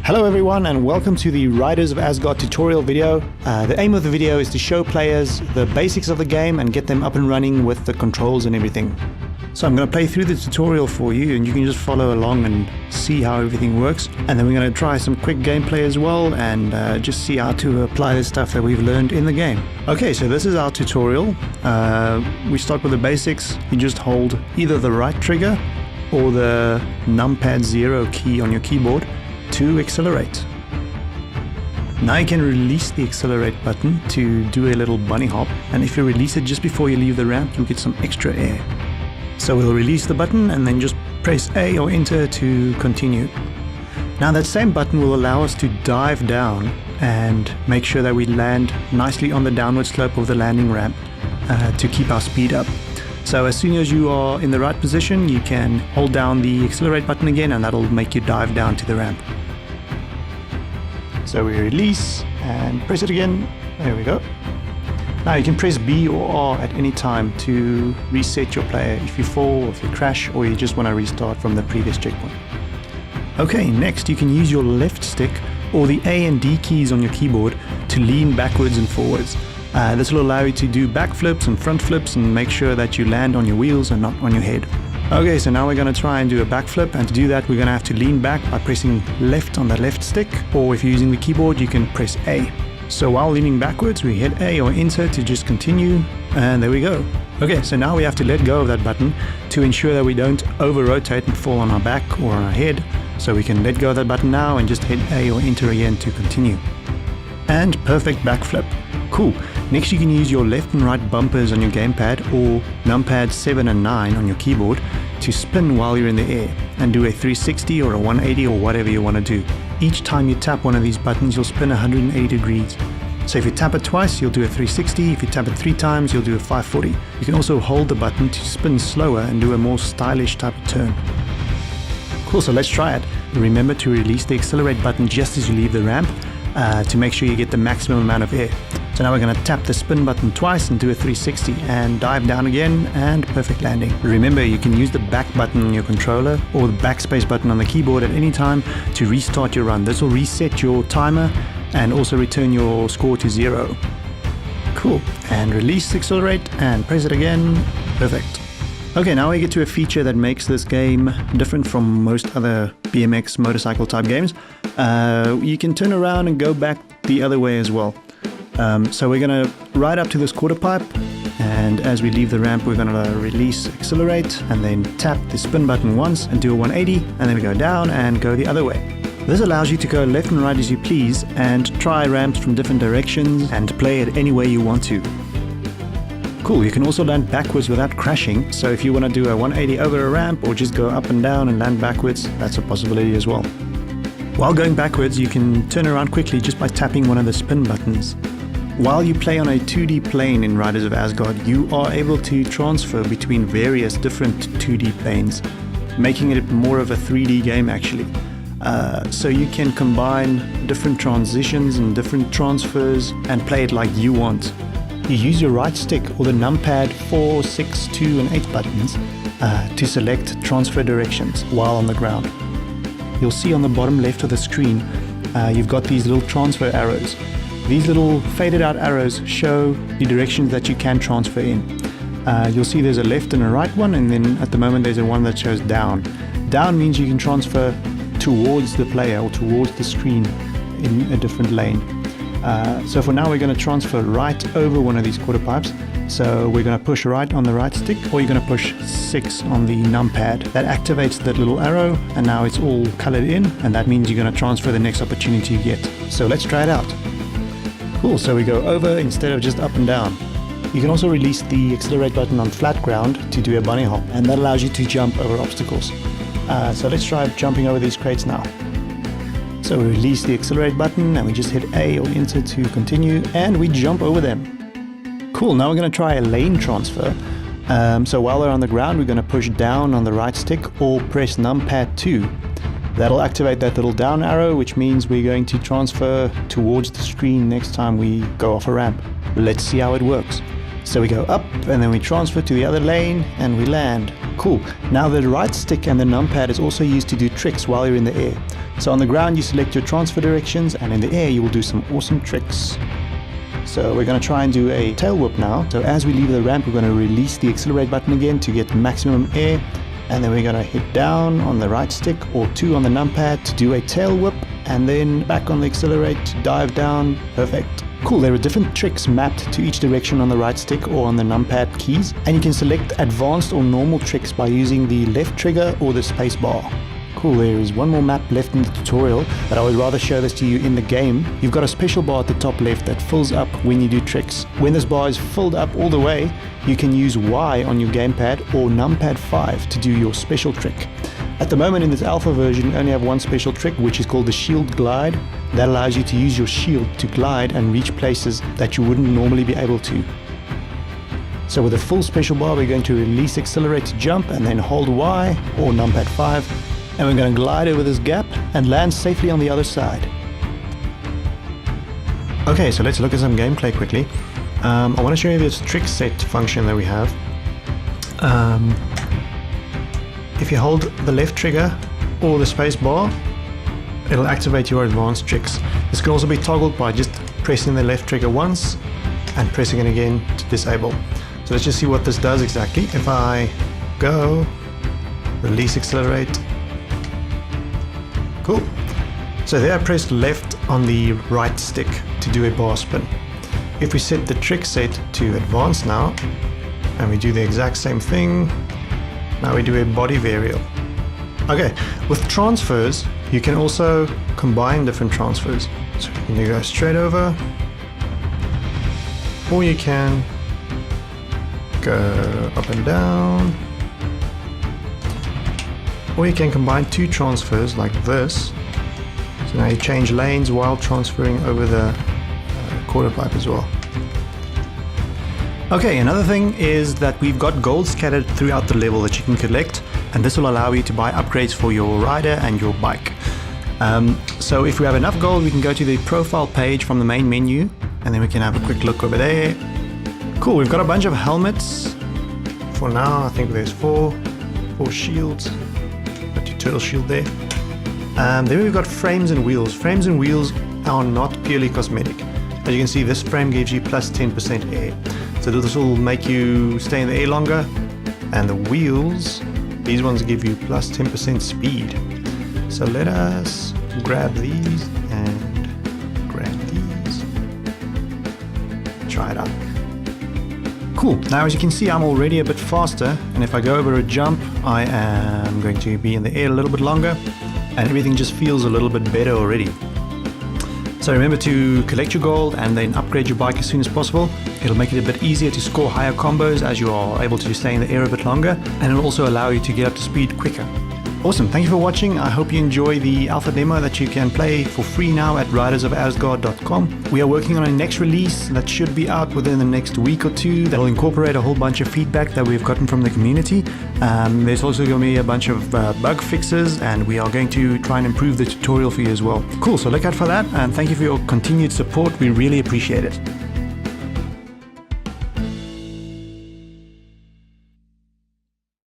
Hello everyone and welcome to the Riders of Asgard tutorial video. The aim of the video is to show players the basics of the game and get them up and running with the controls and everything. So I'm going to play through the tutorial for you and you can just follow along and see how everything works. And then we're going to try some quick gameplay as well and just see how to apply the stuff that we've learned in the game. Okay, so this is our tutorial. We start with the basics. You just hold either the right trigger or the numpad 0 key on your keyboard to accelerate. Now you can release the accelerate button to do a little bunny hop, and if you release it just before you leave the ramp, you'll get some extra air. So we'll release the button and then just press A or enter to continue. Now that same button will allow us to dive down and make sure that we land nicely on the downward slope of the landing ramp to keep our speed up. So as soon as you are in the right position, you can hold down the accelerate button again and that'll make you dive down to the ramp. So we release and press it again. There we go. Now you can press B or R at any time to reset your player if you fall, if you crash, or you just want to restart from the previous checkpoint. Okay, next you can use your left stick or the A and D keys on your keyboard to lean backwards and forwards. This will allow you to do backflips and front flips and make sure that you land on your wheels and not on your head. Okay, so now we're going to try and do a backflip, and to do that we're going to have to lean back by pressing left on the left stick, or if you're using the keyboard you can press A. So while leaning backwards we hit A or enter to just continue, and there we go. Okay, so now we have to let go of that button to ensure that we don't over-rotate and fall on our back or on our head. So we can let go of that button now and just hit A or enter again to continue. And perfect backflip. Cool. Next you can use your left and right bumpers on your gamepad or numpad 7 and 9 on your keyboard to spin while you're in the air and do a 360 or a 180 or whatever you want to do. Each time you tap one of these buttons you'll spin 180 degrees. So if you tap it twice you'll do a 360, if you tap it 3 times you'll do a 540. You can also hold the button to spin slower and do a more stylish type of turn. Cool, so let's try it. Remember to release the accelerate button just as you leave the ramp to make sure you get the maximum amount of air. So now we're going to tap the spin button twice and do a 360 and dive down again, and perfect landing. Remember you can use the back button on your controller or the backspace button on the keyboard at any time to restart your run. This will reset your timer and also return your score to 0. Cool, and release accelerate and press it again. Perfect. Okay, now we get to a feature that makes this game different from most other BMX motorcycle type games. You can turn around and go back the other way as well. So we're going to ride up to this quarter pipe, and as we leave the ramp we're going to release accelerate and then tap the spin button once and do a 180, and then we go down and go the other way. This allows you to go left and right as you please and try ramps from different directions and play it any way you want to. Cool, you can also land backwards without crashing, so if you want to do a 180 over a ramp or just go up and down and land backwards, that's a possibility as well. While going backwards you can turn around quickly just by tapping one of the spin buttons. While you play on a 2D plane in Riders of Asgard, you are able to transfer between various different 2D planes, making it more of a 3D game actually. So you can combine different transitions and different transfers and play it like you want. You use your right stick or the numpad 4, 6, 2 and 8 buttons to select transfer directions while on the ground. You'll see on the bottom left of the screen you've got these little transfer arrows. These little faded out arrows show the directions that you can transfer in. You'll see there's a left and a right one, and then at the moment there's a one that shows down. Down means you can transfer towards the player or towards the screen in a different lane. So for now we're going to transfer right over one of these quarter pipes. So we're going to push right on the right stick, or you're going to push 6 on the numpad. That activates that little arrow and now it's all colored in, and that means you're going to transfer the next opportunity you get. So let's try it out. Cool, so we go over instead of just up and down. You can also release the accelerate button on flat ground to do a bunny hop, and that allows you to jump over obstacles. So let's try jumping over these crates now. So we release the accelerate button and we just hit A or enter to continue, and we jump over them. Cool, now we're going to try a lane transfer. So while they're on the ground we're going to push down on the right stick or press numpad 2. That'll activate that little down arrow, which means we're going to transfer towards the screen next time we go off a ramp. Let's see how it works. So we go up and then we transfer to the other lane and we land. Cool. Now the right stick and the numpad is also used to do tricks while you're in the air. So on the ground you select your transfer directions, and in the air you will do some awesome tricks. So we're going to try and do a tail whip now. So as we leave the ramp, we're going to release the accelerate button again to get maximum air. And then we're going to hit down on the right stick or 2 on the numpad to do a tail whip, and then back on the accelerate to dive down. Perfect. Cool, there are different tricks mapped to each direction on the right stick or on the numpad keys, and you can select advanced or normal tricks by using the left trigger or the space bar. Cool, there is one more map left in the tutorial, but I would rather show this to you in the game. You've got a special bar at the top left that fills up when you do tricks. When this bar is filled up all the way, you can use Y on your gamepad or numpad 5 to do your special trick. At the moment in this alpha version, you only have one special trick, which is called the shield glide. That allows you to use your shield to glide and reach places that you wouldn't normally be able to. So with a full special bar, we're going to release accelerate to jump and then hold Y or numpad 5. And we're going to glide over this gap and land safely on the other side. Okay, so let's look at some gameplay quickly. I want to show you this trick set function that we have. If you hold the left trigger or the space bar, it'll activate your advanced tricks. This can also be toggled by just pressing the left trigger once and pressing it again to disable. So let's just see what this does exactly. If I go, release accelerate. Cool. So there I pressed left on the right stick to do a bar spin. If we set the trick set to advanced now, and we do the exact same thing, now we do a body varial. Okay, with transfers, you can also combine different transfers. So you can go straight over, or you can go up and down, or you can combine 2 transfers like this. So now you change lanes while transferring over the quarter pipe as well. Okay, another thing is that we've got gold scattered throughout the level that you can collect, and this will allow you to buy upgrades for your rider and your bike. So if we have enough gold, we can go to the profile page from the main menu, and then we can have a quick look over there. Cool, we've got a bunch of helmets. For now, I think there's 4 shields. Got your turtle shield there. Then we've got frames and wheels. Frames and wheels are not purely cosmetic. As you can see, this frame gives you plus 10% air. So this will make you stay in the air longer. And the wheels, these ones give you plus 10% speed. So let us grab these and grab these. Try it out. Cool. Now as you can see, I'm already a bit faster. And if I go over a jump, I am going to be in the air a little bit longer. And everything just feels a little bit better already. So remember to collect your gold and then upgrade your bike as soon as possible. It'll make it a bit easier to score higher combos as you are able to stay in the air a bit longer, and it'll also allow you to get up to speed quicker. Awesome, thank you for watching. I hope you enjoy the alpha demo that you can play for free now at ridersofasgard.com. We are working on a next release that should be out within the next week or 2 that will incorporate a whole bunch of feedback that we've gotten from the community. There's also going to be a bunch of bug fixes, and we are going to try and improve the tutorial for you as well. Cool, so look out for that, and thank you for your continued support. We really appreciate it.